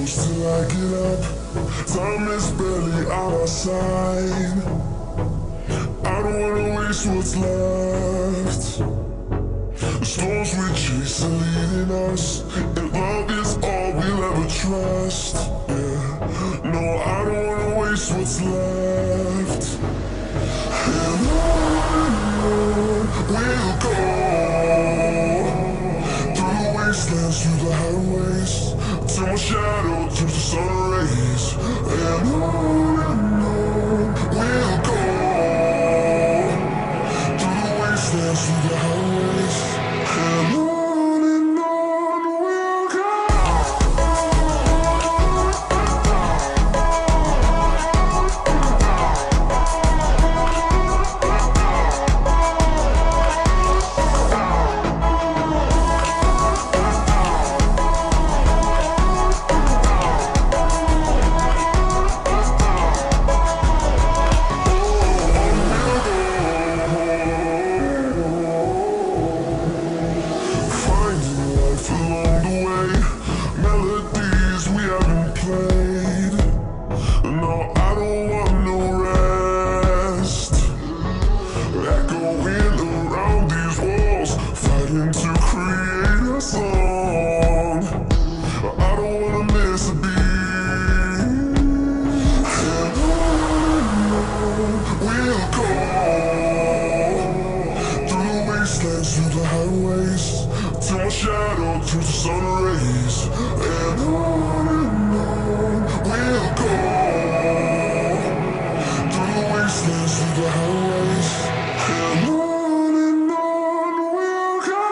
close till I get up. Time is barely on our side. I don't wanna waste what's left. The storms we chase are leading us, and love is all we'll ever trust. Yeah, no, I don't wanna waste what's left. And on we'll go, through the wastelands, through the highways, till my shadow turns to sun rays. And on we'll go, through the wastelands, through the highways, and on we'll go. Through the highways, till my shadow turns to sun rays. And on we'll go, through the wastelands, through the highways, and on we'll go.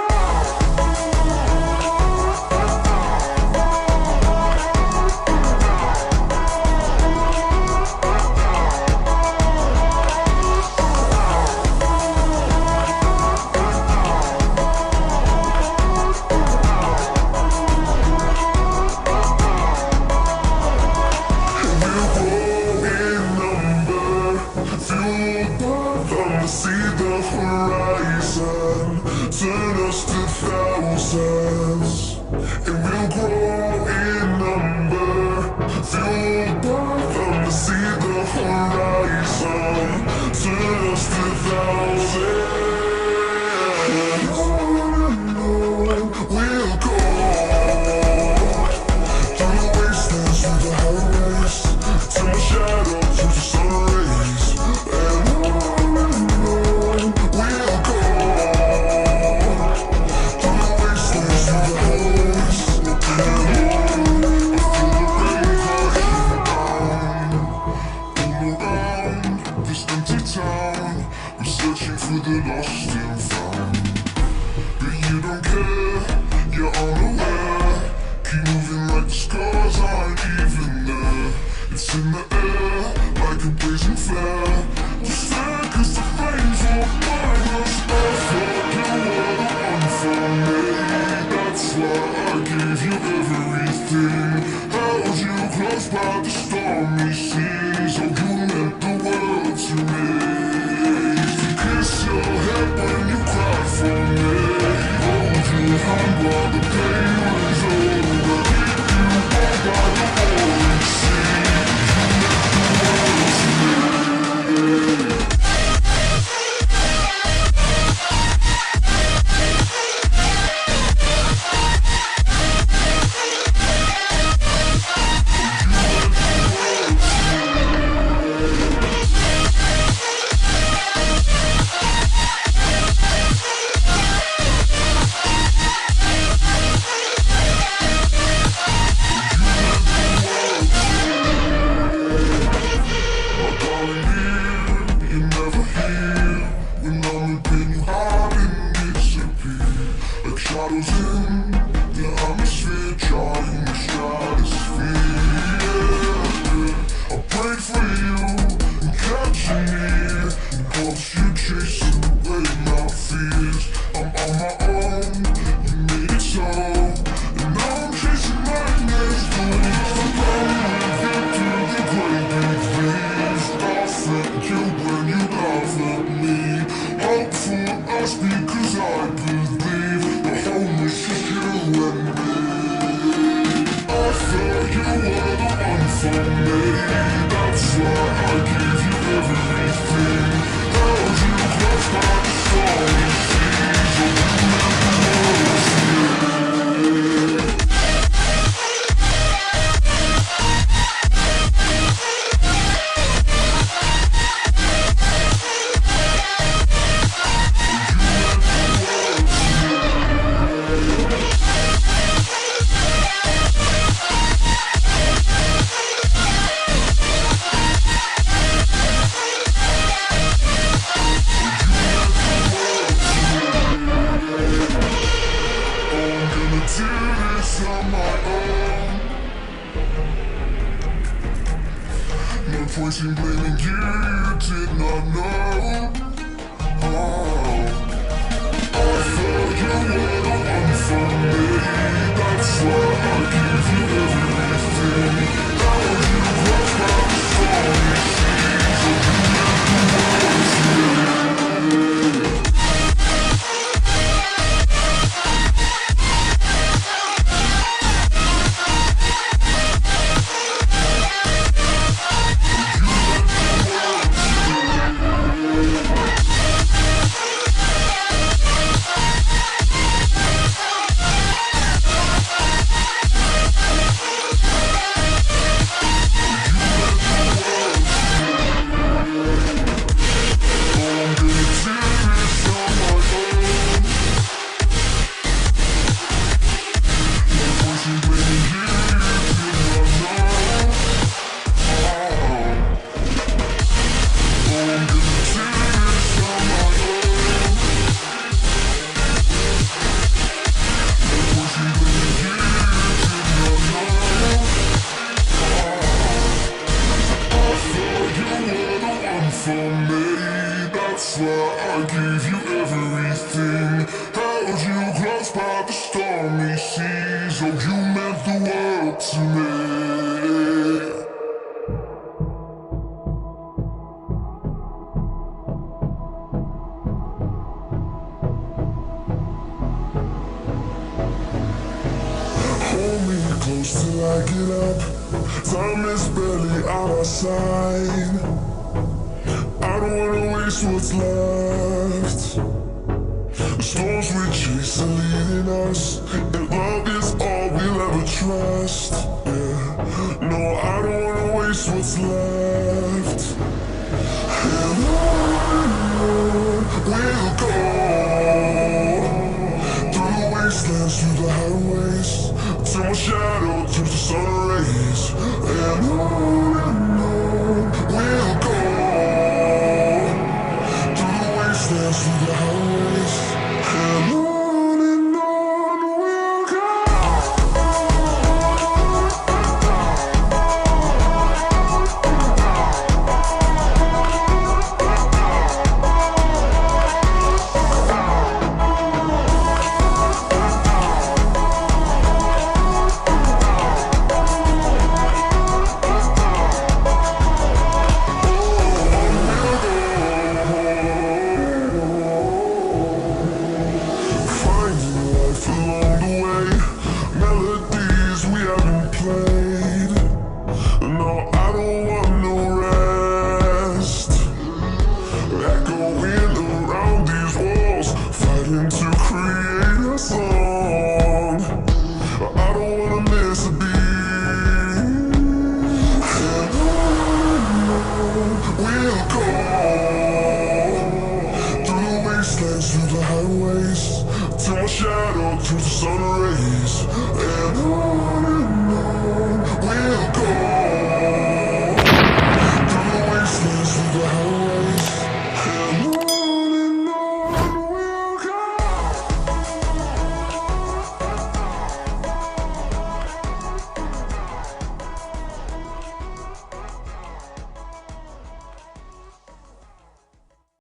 See the horizon, turn us to thousands, and we'll grow in number. Fueled by them to see the horizon, turn us to thousands. And on we'll go, through the wastelands, through the highways, till my shadow turns to sun rays. And searching for the lost and found, but you don't care, you're unaware. Keep moving like the scars aren't even there. It's in the air, like a blazing flare. Just stand, 'cause the flames won't burn us. I thought you were the one for me. That's why I gave you everything. Held you close by the stormy seas. Oh, you meant the world to me. Kiss your head when you cry for me. Hold your hand while the pain was over. Keep you warm by the roaring sea. You meant the world to me. Shadows in the atmosphere, trying the stratosphere. I prayed for you and catching it, in hopes you chase away my fears. I'm on my own, you made it so, and now I'm chasing nightmares. Doing it for love, living through the great big things. Laugh at you when you laugh at me. Hope for us because I believe. It's just you and me. I thought you were for me. That's why I give you everything. Held you close by the stormy seas. Oh, you meant the world to me. Hold me close till I get up. Time is barely on our side. I don't wanna waste what's left. The storms we chase are leading us, and love is all we'll ever trust. Yeah, no, I don't wanna waste what's left. And on we'll go, through the wastelands, through the highways, till my shadow turns to sun rays. And on we'll go, through the wastelands, through the highways. And on we'll go. No, I don't want no rest. Echoing around these walls, fighting to create a song. I don't wanna miss a beat. And on we'll go, through the wastelands, through the highways, till my shadow turns to sun rays.